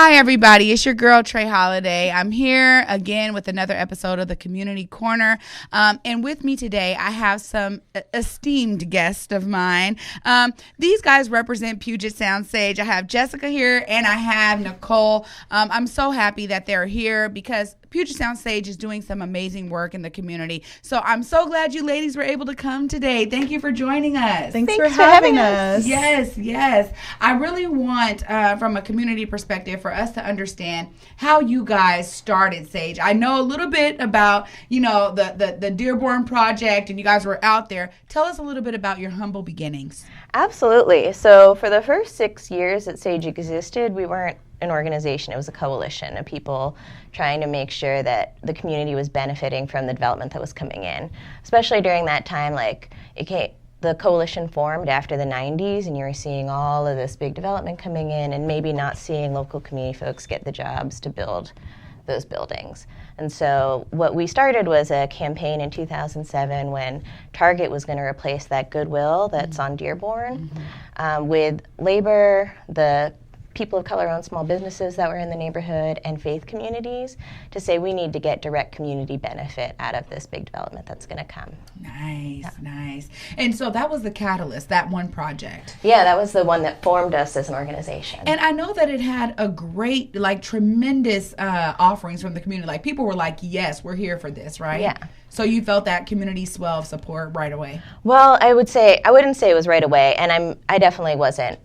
Hi, everybody. It's your girl, Trae Holiday. I'm here again with another episode of the Community Corner. And with me today, I have some esteemed guests of mine. These guys represent Puget Sound Sage. I have Jessica here and I have Nicole. I'm so happy that they're here because Puget Sound Sage is doing some amazing work in the community. So I'm so glad you ladies were able to come today. Thank you for joining us. Thanks for having us. Yes. I really want, from a community perspective, for us to understand how you guys started Sage. I know a little bit about, the Dearborn Project, and you guys were out there. Tell us a little bit about your humble beginnings. Absolutely. So for the first 6 years that Sage existed, we weren't an organization. It was a coalition of people trying to make sure that the community was benefiting from the development that was coming in. Especially during that time, the coalition formed after the 90s, and you were seeing all of this big development coming in and maybe not seeing local community folks get the jobs to build those buildings. And so what we started was a campaign in 2007 when Target was going to replace that Goodwill that's on Dearborn with labor, the people of color-owned small businesses that were in the neighborhood, and faith communities to say we need to get direct community benefit out of this big development that's going to come. Nice. And so that was the catalyst, that one project. Yeah, that was the one that formed us as an organization. And I know that it had a great, tremendous offerings from the community. Like, people were like, yes, we're here for this, right? Yeah. So you felt that community swell of support right away? Well, I wouldn't say it was right away, and I definitely wasn't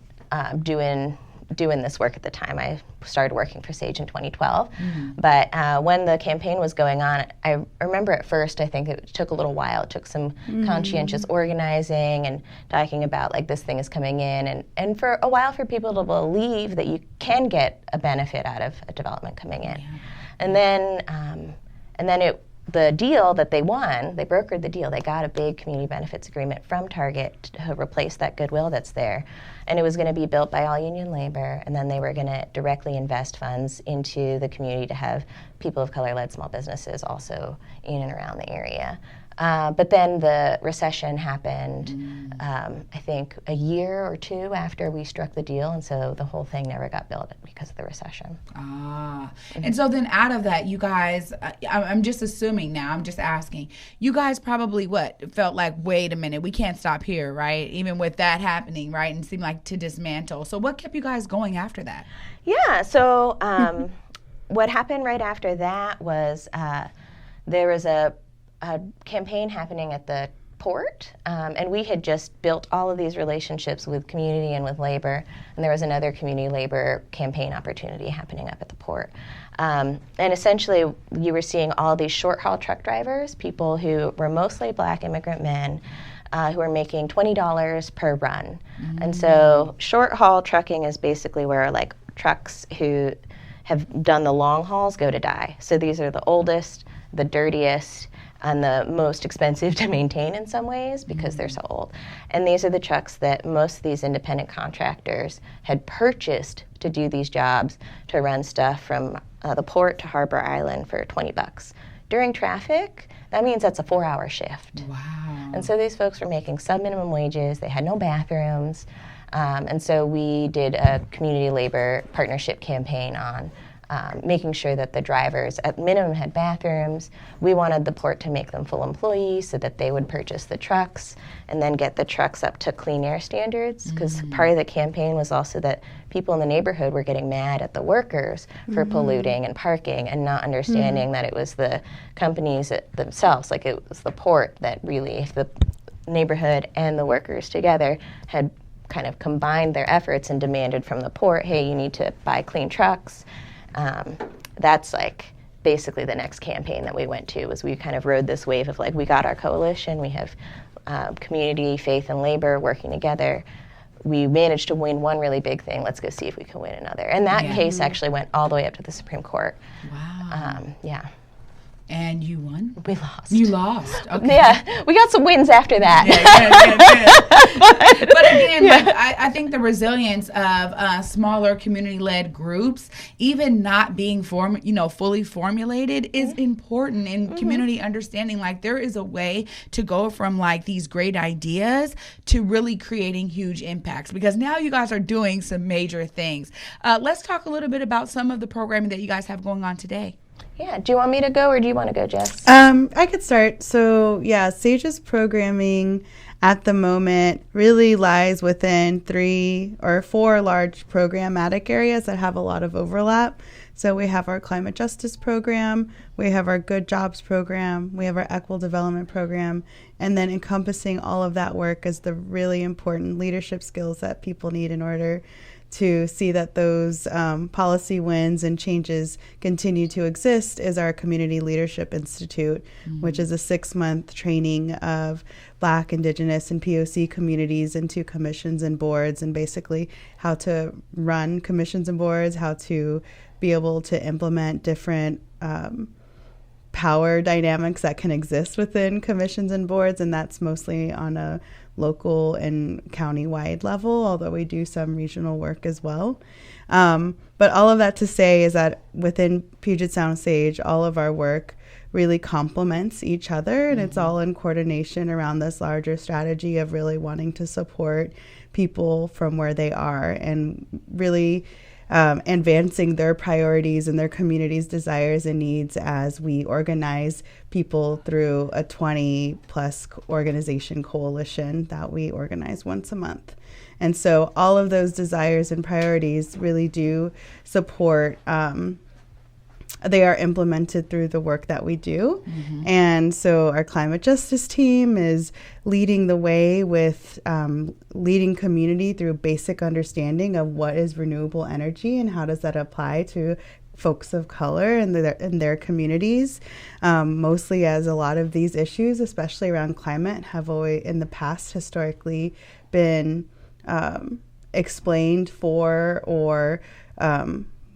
doing this work at the time. I started working for Sage in 2012. But when the campaign was going on, I remember at first, I think it took a little while. It took some conscientious organizing and talking about, this thing is coming in, and for a while for people to believe that you can get a benefit out of a development coming in. Yeah. And then the deal that they won, they brokered the deal. They got a big community benefits agreement from Target to replace that Goodwill that's there. And it was going to be built by all union labor, and then they were going to directly invest funds into the community to have people of color-led small businesses also in and around the area. But then the recession happened, I think, a year or two after we struck the deal, and so the whole thing never got built because of the recession. And so then out of that, you guys, I'm just assuming now, I'm just asking, you guys probably felt like, wait a minute, we can't stop here, right? Even with that happening, right? And it seemed like to dismantle. So what kept you guys going after that? Yeah, so what happened right after that was there was a campaign happening at the port, and we had just built all of these relationships with community and with labor, and there was another community labor campaign opportunity happening up at the port. And essentially, you were seeing all these short-haul truck drivers, people who were mostly Black immigrant men, who are making $20 per run. And so short-haul trucking is basically where, trucks who have done the long hauls go to die. So these are the oldest, the dirtiest, and the most expensive to maintain in some ways because they're so old. And these are the trucks that most of these independent contractors had purchased to do these jobs, to run stuff from the port to Harbor Island for $20. During traffic, that means that's a 4-hour shift. Wow. And so these folks were making sub-minimum wages. They had no bathrooms. And so we did a community labor partnership campaign on making sure that the drivers at minimum had bathrooms. We wanted the port to make them full employees so that they would purchase the trucks and then get the trucks up to clean air standards, because part of the campaign was also that people in the neighborhood were getting mad at the workers for polluting and parking and not understanding that it was the companies themselves, it was the port that really, if the neighborhood and the workers together had kind of combined their efforts and demanded from the port, hey, you need to buy clean trucks. That's basically the next campaign that we went to, was we kind of rode this wave of we got our coalition, we have community, faith, and labor working together. We managed to win one really big thing. Let's go see if we can win another. And that case actually went all the way up to the Supreme Court. Wow. Yeah. And you won? We lost. You lost. Okay. Yeah, we got some wins after that. Yeah. But again, like, I think the resilience of smaller community-led groups, even not being fully formulated, is important in community understanding. Like, there is a way to go from like these great ideas to really creating huge impacts, because now you guys are doing some major things. Let's talk a little bit about some of the programming that you guys have going on today. Yeah. Do you want me to go or do you want to go, Jess? I could start. So, yeah, Sage's programming at the moment really lies within 3 or 4 large programmatic areas that have a lot of overlap. So we have our climate justice program, we have our good jobs program, we have our equitable development program, and then encompassing all of that work is the really important leadership skills that people need in order to see that those policy wins and changes continue to exist is our Community Leadership Institute, which is a 6-month training of Black, Indigenous, and POC communities into commissions and boards, and basically how to run commissions and boards, how to be able to implement different power dynamics that can exist within commissions and boards, and that's mostly on a local and county-wide level, although we do some regional work as well. But all of that to say is that within Puget Sound Sage, all of our work really complements each other, and it's all in coordination around this larger strategy of really wanting to support people from where they are and really advancing their priorities and their community's desires and needs as we organize people through a 20-plus organization coalition that we organize once a month. And so all of those desires and priorities really do support, they are implemented through the work that we do. And so our climate justice team is leading the way with leading community through basic understanding of what is renewable energy and how does that apply to folks of color and their communities, mostly as a lot of these issues, especially around climate, have always in the past historically been explained for or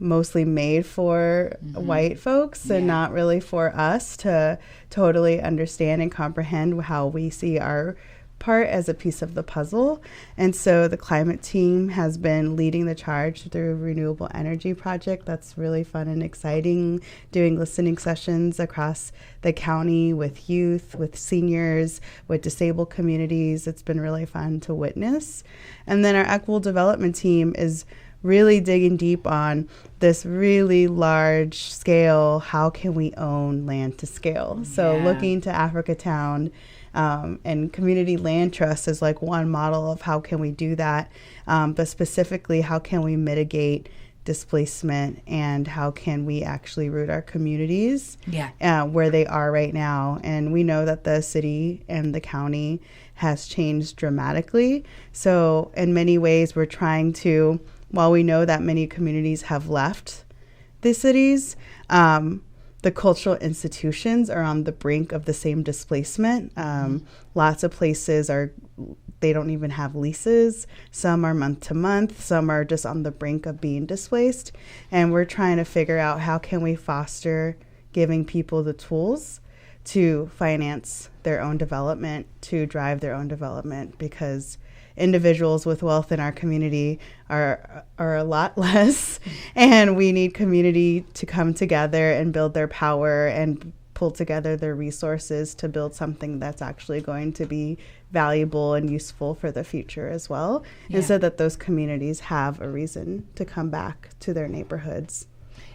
mostly made for white folks and not really for us to totally understand and comprehend how we see our part as a piece of the puzzle. And so the climate team has been leading the charge through a renewable energy project that's really fun and exciting, doing listening sessions across the county with youth, with seniors, with disabled communities. It's been really fun to witness. And then our equitable development team is really digging deep on this really large scale, how can we own land to scale? So looking to Africatown and community land trust is like one model of how can we do that, but specifically how can we mitigate displacement and how can we actually root our communities where they are right now. And we know that the city and the county has changed dramatically. So in many ways we're trying to, while we know that many communities have left the cities, the cultural institutions are on the brink of the same displacement. Lots of places they don't even have leases. Some are month to month. Some are just on the brink of being displaced. And we're trying to figure out how can we foster giving people the tools to finance their own development, to drive their own development, because individuals with wealth in our community are a lot less, and we need community to come together and build their power and pull together their resources to build something that's actually going to be valuable and useful for the future as well, and so that those communities have a reason to come back to their neighborhoods.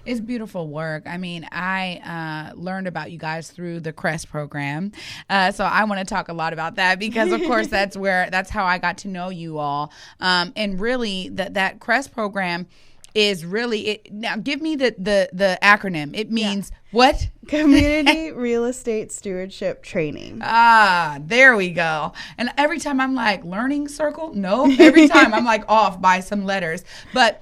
It's beautiful work. I mean, I learned about you guys through the CREST program. So I want to talk a lot about that because, of course, that's how I got to know you all. And really, that CREST program is really now give me the acronym. It means what? Community Real Estate Stewardship Training. There we go. And every time I'm like, learning circle? No. Every time I'm like off by some letters. But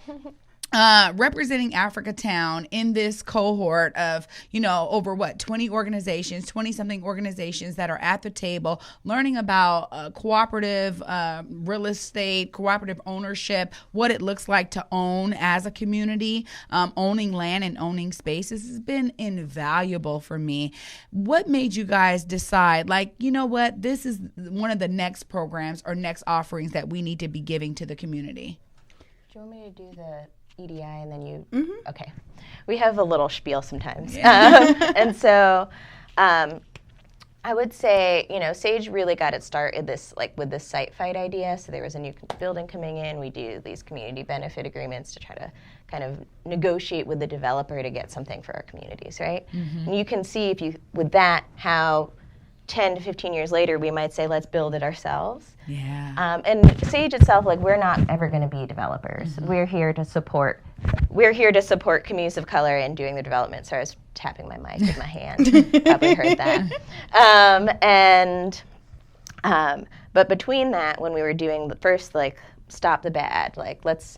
representing Africatown in this cohort of, over 20 organizations, 20 something organizations that are at the table learning about cooperative real estate, cooperative ownership, what it looks like to own as a community, owning land and owning spaces has been invaluable for me. What made you guys decide, this is one of the next programs or next offerings that we need to be giving to the community? Do you want me to do the EDI and then you? Mm-hmm. Okay. We have a little spiel sometimes. And so I would say, Sage really got its start in this, with this site fight idea. So there was a new building coming in. We do these community benefit agreements to try to kind of negotiate with the developer to get something for our communities, right? Mm-hmm. And you can see with that, how 10 to 15 years later, we might say, let's build it ourselves. Yeah. And Sage itself, we're not ever going to be developers. Mm-hmm. We're here to support communities of color in doing the development. Sorry, I was tapping my mic with my hand. Probably heard that. But between that, when we were doing the first, stop the bad, let's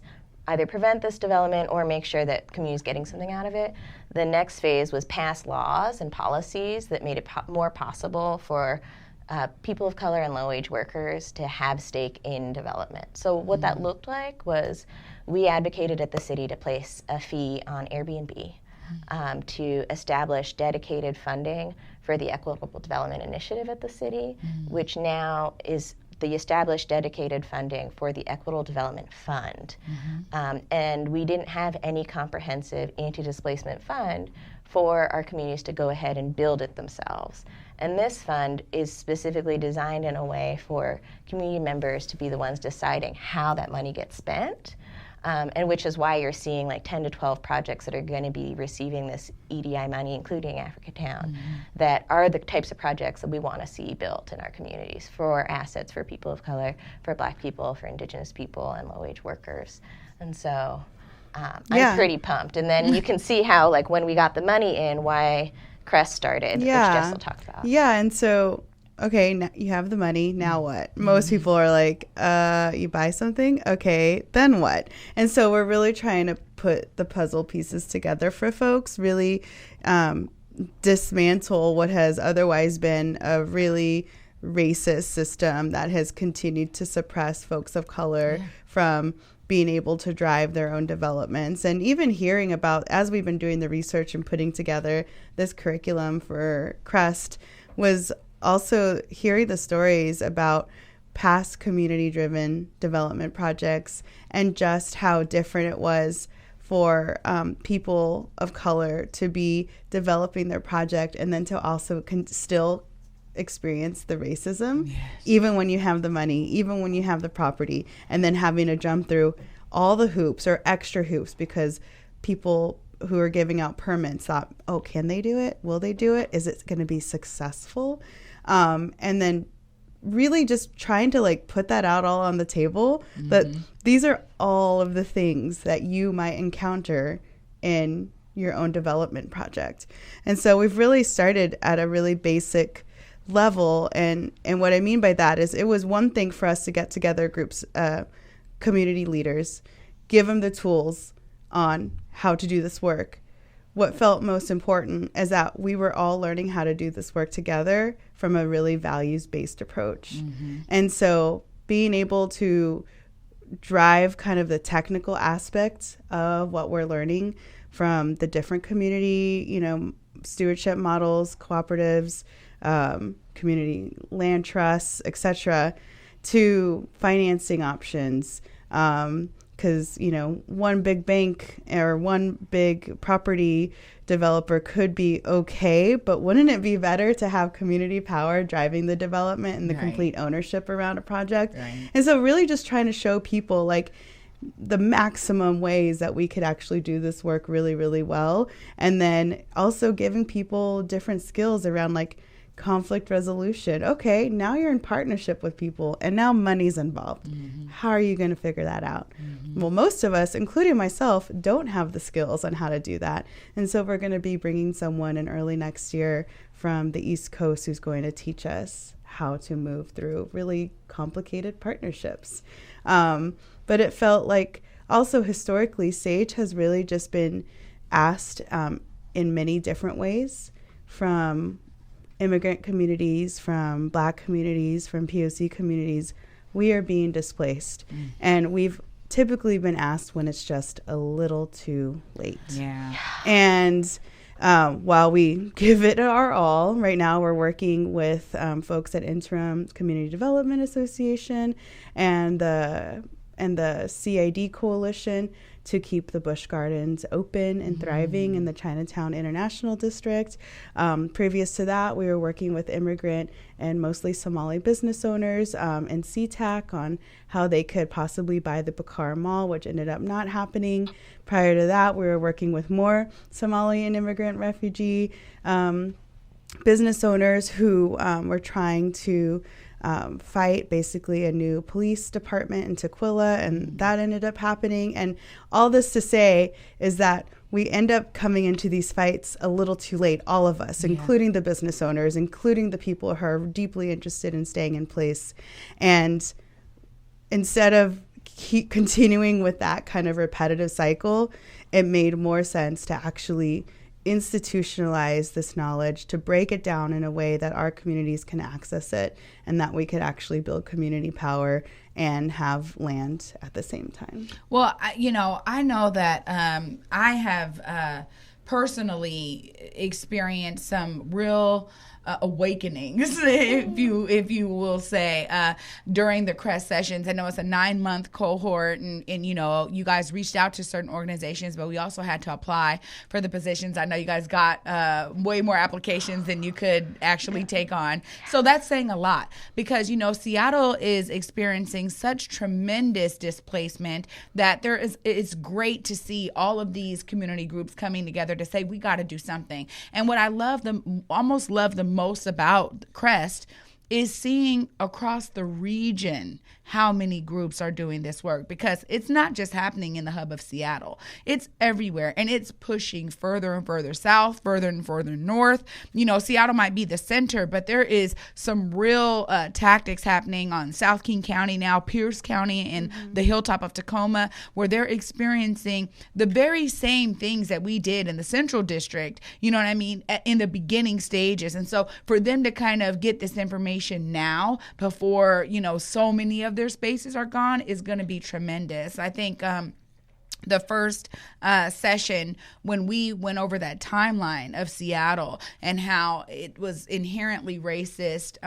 either prevent this development or make sure that community's getting something out of it. The next phase was pass laws and policies that made it more possible for people of color and low-wage workers to have stake in development. So what that looked like was we advocated at the city to place a fee on Airbnb, to establish dedicated funding for the Equitable Development Initiative at the city, which now is the established dedicated funding for the Equitable Development Fund. And we didn't have any comprehensive anti-displacement fund for our communities to go ahead and build it themselves. And this fund is specifically designed in a way for community members to be the ones deciding how that money gets spent. And which is why you're seeing 10 to 12 projects that are going to be receiving this EDI money, including Africatown, that are the types of projects that we want to see built in our communities for assets for people of color, for Black people, for Indigenous people, and low-wage workers. And so I'm pretty pumped. And then you can see how, when we got the money in, why Crest started, which Jess will talk about. Yeah, and so... Okay, now you have the money, now what? Most people are like, you buy something? Okay, then what? And so we're really trying to put the puzzle pieces together for folks, really dismantle what has otherwise been a really racist system that has continued to suppress folks of color from being able to drive their own developments. And even hearing about, as we've been doing the research and putting together this curriculum for Crest, was also hearing the stories about past community-driven development projects and just how different it was for people of color to be developing their project and then to also still experience the racism, even when you have the money, even when you have the property, and then having to jump through all the hoops or extra hoops because people who are giving out permits thought, oh, can they do it? Will they do it? Is it going to be successful? And then really just trying to put that out all on the table, that these are all of the things that you might encounter in your own development project. And so we've really started at a really basic level. And what I mean by that is it was one thing for us to get together groups, community leaders, give them the tools on how to do this work. What felt most important is that we were all learning how to do this work together from a really values-based approach. And so being able to drive kind of the technical aspects of what we're learning from the different community, stewardship models, cooperatives, community land trusts, etc., to financing options, because, one big bank or one big property developer could be okay, but wouldn't it be better to have community power driving the development and the complete ownership around a project? And so really just trying to show people the maximum ways that we could actually do this work really, really well. And then also giving people different skills around conflict resolution. Okay, now you're in partnership with people and now money's involved. How are you going to figure that out? Well, most of us, including myself, don't have the skills on how to do that. And so we're going to be bringing someone in early next year from the East Coast who's going to teach us how to move through really complicated partnerships. But it felt like also historically, SAGE has really just been asked in many different ways, from immigrant communities, from Black communities, from POC communities. We are being displaced. And we've typically been asked when it's just a little too late. Yeah. And while we give it our all, right now we're working with folks at Interim Community Development Association and the CID Coalition to keep the Busch Gardens open and thriving in the Chinatown International District. Previous to that, we were working with immigrant and mostly Somali business owners and SeaTac on how they could possibly buy the Bakar Mall, which ended up not happening. Prior to that, we were working with more Somali and immigrant refugee business owners who were trying to fight basically a new police department in Tukwila, and that ended up happening. And all this to say is that we end up coming into these fights a little too late, all of us, including the business owners, including the people who are deeply interested in staying in place. And instead of keep continuing with that kind of repetitive cycle, it made more sense to actually institutionalize this knowledge, to break it down in a way that our communities can access it and that we could actually build community power and have land at the same time. Well, I know that I have personally experienced some real awakenings, if you will say, during the CREST sessions. I know it's a 9-month cohort, and you guys reached out to certain organizations, but we also had to apply for the positions. I know you guys got way more applications than you could actually take on. So that's saying a lot, because Seattle is experiencing such tremendous displacement that it's great to see all of these community groups coming together to say we got to do something. And what I almost love the most about CREST is seeing across the region how many groups are doing this work, because it's not just happening in the hub of Seattle. It's everywhere, and it's pushing further and further south, further and further north. Seattle might be the center, but there is some real tactics happening on South King County now, Pierce County, and the hilltop of Tacoma, where they're experiencing the very same things that we did in the Central District, in the beginning stages. And so for them to kind of get this information now before, so many of their spaces are gone is going to be tremendous. I think the first session, when we went over that timeline of Seattle and how it was inherently racist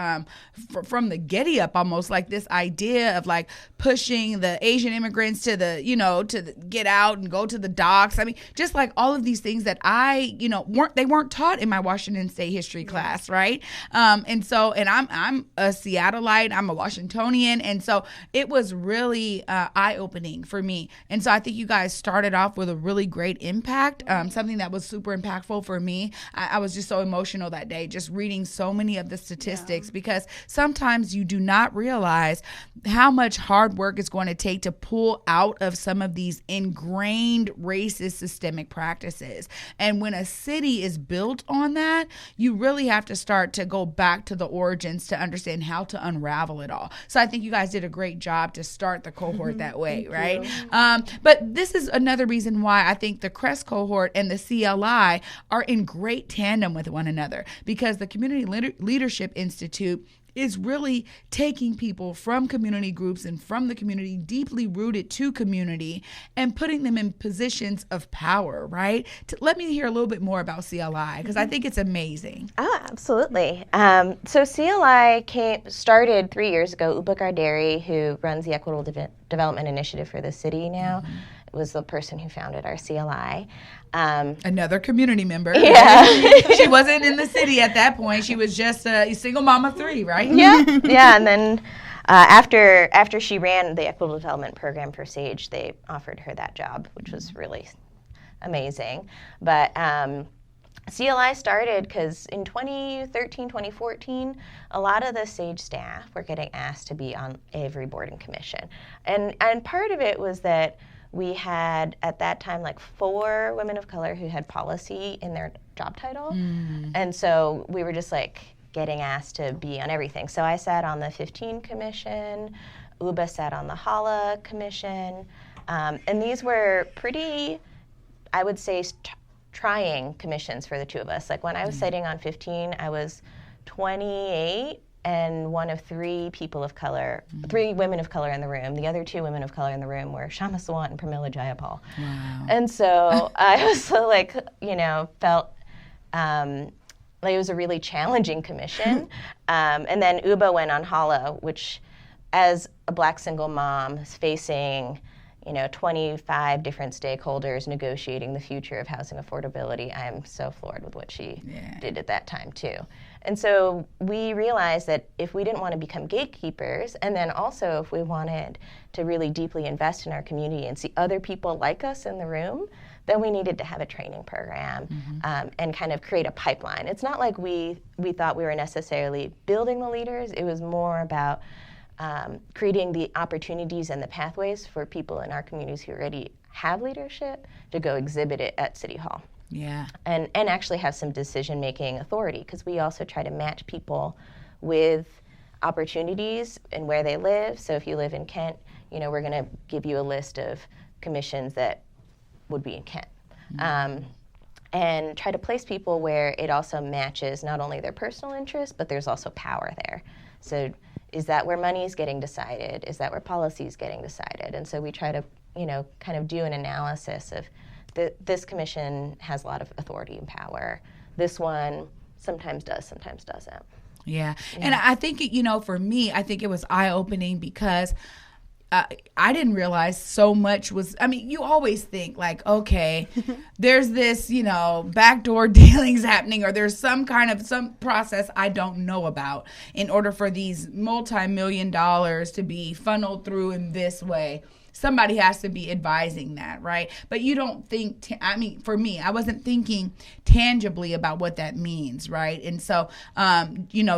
from the giddy up, almost like this idea of like pushing the Asian immigrants to get out and go to the docks. I mean, just like all of these things that weren't taught in my Washington State history class, right? And I'm a Seattleite, I'm a Washingtonian, and so it was really eye-opening for me. And so I think you guys started off with a really great impact, something that was super impactful for me. I was just so emotional that day, just reading so many of the statistics, because sometimes you do not realize how much hard work it's going to take to pull out of some of these ingrained racist systemic practices. And when a city is built on that, you really have to start to go back to the origins to understand how to unravel it all. So I think you guys did a great job to start the cohort that way, right? But this is another reason why I think the CREST cohort and the CLI are in great tandem with one another, because the Community Leadership Institute is really taking people from community groups and from the community, deeply rooted to community, and putting them in positions of power, right? Let me hear a little bit more about CLI, because I think it's amazing. Oh, absolutely. So CLI started 3 years ago. Uba Garderi, who runs the Equitable Development Initiative for the city now, was the person who founded our CLI. Another community member. Yeah. She wasn't in the city at that point. She was just a single mom of 3, right? Yeah. And then after she ran the Equitable Development Program for SAGE, they offered her that job, which was really amazing. But CLI started because in 2013, 2014, a lot of the SAGE staff were getting asked to be on every board and commission. And part of it was that we had, at that time, like 4 women of color who had policy in their job title. And so we were just like getting asked to be on everything. So I sat on the 15 commission, Uba sat on the HALA commission, And these were pretty, I would say, trying commissions for the two of us. Like when I was sitting on 15, I was 28 and one of three people of color, 3 women of color in the room. The other 2 women of color in the room were Shama Sawant and Pramila Jayapal. Wow. And so I was like, felt like it was a really challenging commission. And then Uba went on Hollow, which as a Black single mom is facing 25 different stakeholders negotiating the future of housing affordability. I am so floored with what she did at that time too. And so we realized that if we didn't want to become gatekeepers, and then also if we wanted to really deeply invest in our community and see other people like us in the room, then we needed to have a training program and kind of create a pipeline. It's not like we thought we were necessarily building the leaders. It was more about creating the opportunities and the pathways for people in our communities who already have leadership to go exhibit it at City Hall. Yeah. And actually have some decision-making authority, because we also try to match people with opportunities and where they live. So if you live in Kent, we're going to give you a list of commissions that would be in Kent. And try to place people where it also matches not only their personal interests, but there's also power there. So is that where money is getting decided? Is that where policy is getting decided? And so we try to, kind of do an analysis of this commission has a lot of authority and power. This one sometimes does, sometimes doesn't. Yeah. And I think, for me, I think it was eye-opening because I didn't realize so much you always think like, okay, there's this, backdoor dealings happening, or there's some process I don't know about in order for these multi-million dollars to be funneled through in this way. Somebody has to be advising that, right? But you don't think, for me, I wasn't thinking tangibly about what that means, right? And so,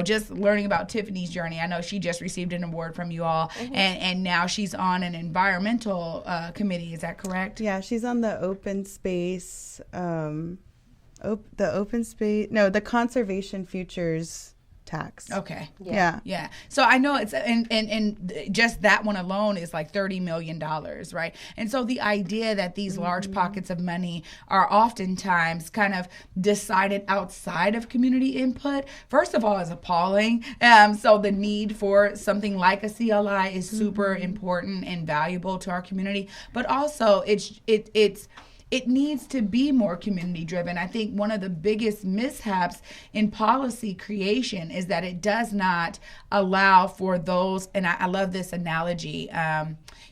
just learning about Tiffany's journey, I know she just received an award from you all, and now she's on an environmental committee, is that correct? Yeah, she's on the open space, the conservation futures tax. Okay. Yeah. So I know it's and just that one alone is like $30 million, right? And so the idea that these large pockets of money are oftentimes kind of decided outside of community input, first of all, is appalling. So the need for something like a CLI is super important and valuable to our community, but also it needs to be more community driven. I think one of the biggest mishaps in policy creation is that it does not allow for those, and I love this analogy.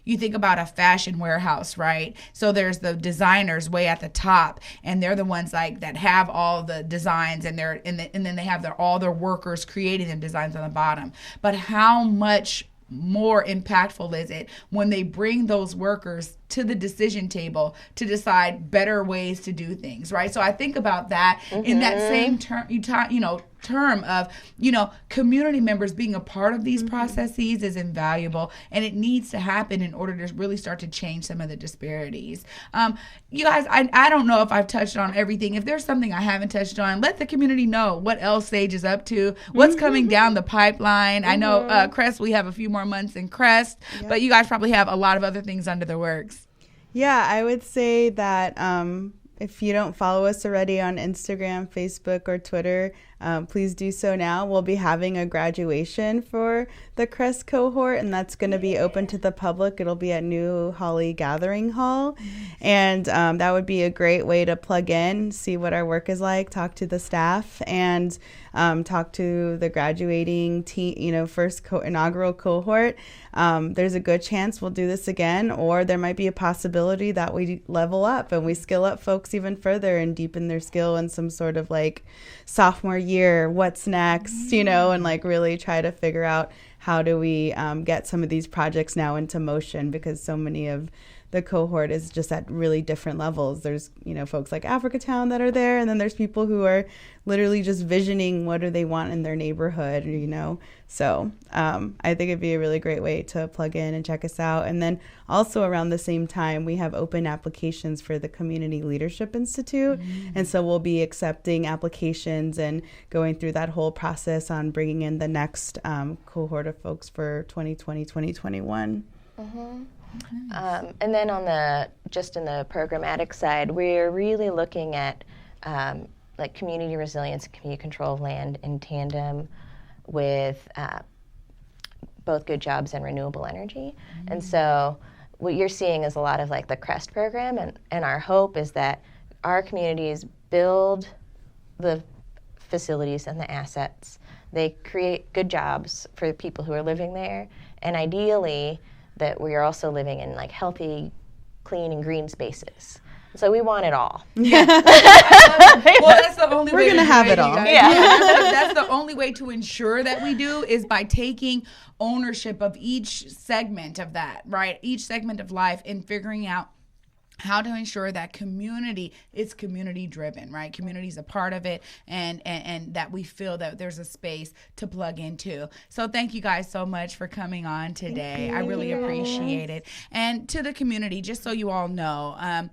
You think about a fashion warehouse, right? So there's the designers way at the top, and they're the ones like that have all the designs, and then they have all their workers creating the designs on the bottom. But how much more impactful is it when they bring those workers to the decision table to decide better ways to do things, right? So I think about that in that same term of, community members being a part of these processes is invaluable, and it needs to happen in order to really start to change some of the disparities. You guys, I don't know if I've touched on everything. If there's something I haven't touched on, let the community know what else Sage is up to, what's coming down the pipeline. I know Crest, we have a few more months in Crest, but you guys probably have a lot of other things under the works. Yeah, I would say that if you don't follow us already on Instagram, Facebook, or Twitter, please do so now. We'll be having a graduation for the Crest cohort, and that's going to be open to the public. It'll be at New Holly Gathering Hall, and that would be a great way to plug in, see what our work is like, talk to the staff, and talk to the graduating team, first inaugural cohort. There's a good chance we'll do this again, or there might be a possibility that we level up and we skill up folks even further and deepen their skill in some sort of like sophomore year, what's next, and like really try to figure out how do we get some of these projects now into motion, because so many of the cohort is just at really different levels. There's, folks like Africatown that are there, and then there's people who are literally just visioning what do they want in their neighborhood, So I think it'd be a really great way to plug in and check us out. And then also around the same time, we have open applications for the Community Leadership Institute. And so we'll be accepting applications and going through that whole process on bringing in the next cohort of folks for 2020, 2021. And then on the in the programmatic side, we're really looking at like community resilience and community control of land in tandem with both good jobs and renewable energy. And so what you're seeing is a lot of like the CREST program, and our hope is that our communities build the facilities and the assets. They create good jobs for the people who are living there, and ideally that we are also living in like healthy, clean, and green spaces. So we want it all. Yeah. Well, that's the only way. We're going to have it all. Yeah. That's the only way to ensure that we do is by taking ownership of each segment of that, right? Each segment of life, and figuring out how to ensure that community is community driven, right? Community is a part of it, and that we feel that there's a space to plug into. So thank you guys so much for coming on today. I really appreciate it. And to the community, just so you all know,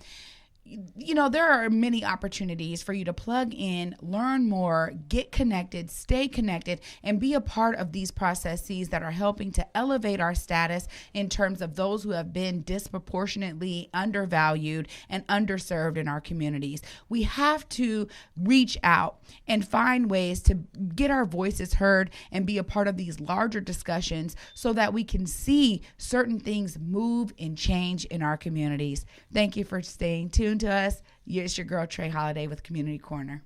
there are many opportunities for you to plug in, learn more, get connected, stay connected, and be a part of these processes that are helping to elevate our status in terms of those who have been disproportionately undervalued and underserved in our communities. We have to reach out and find ways to get our voices heard and be a part of these larger discussions so that we can see certain things move and change in our communities. Thank you for staying tuned to us. It's your girl, Trae Holiday with Community Corner.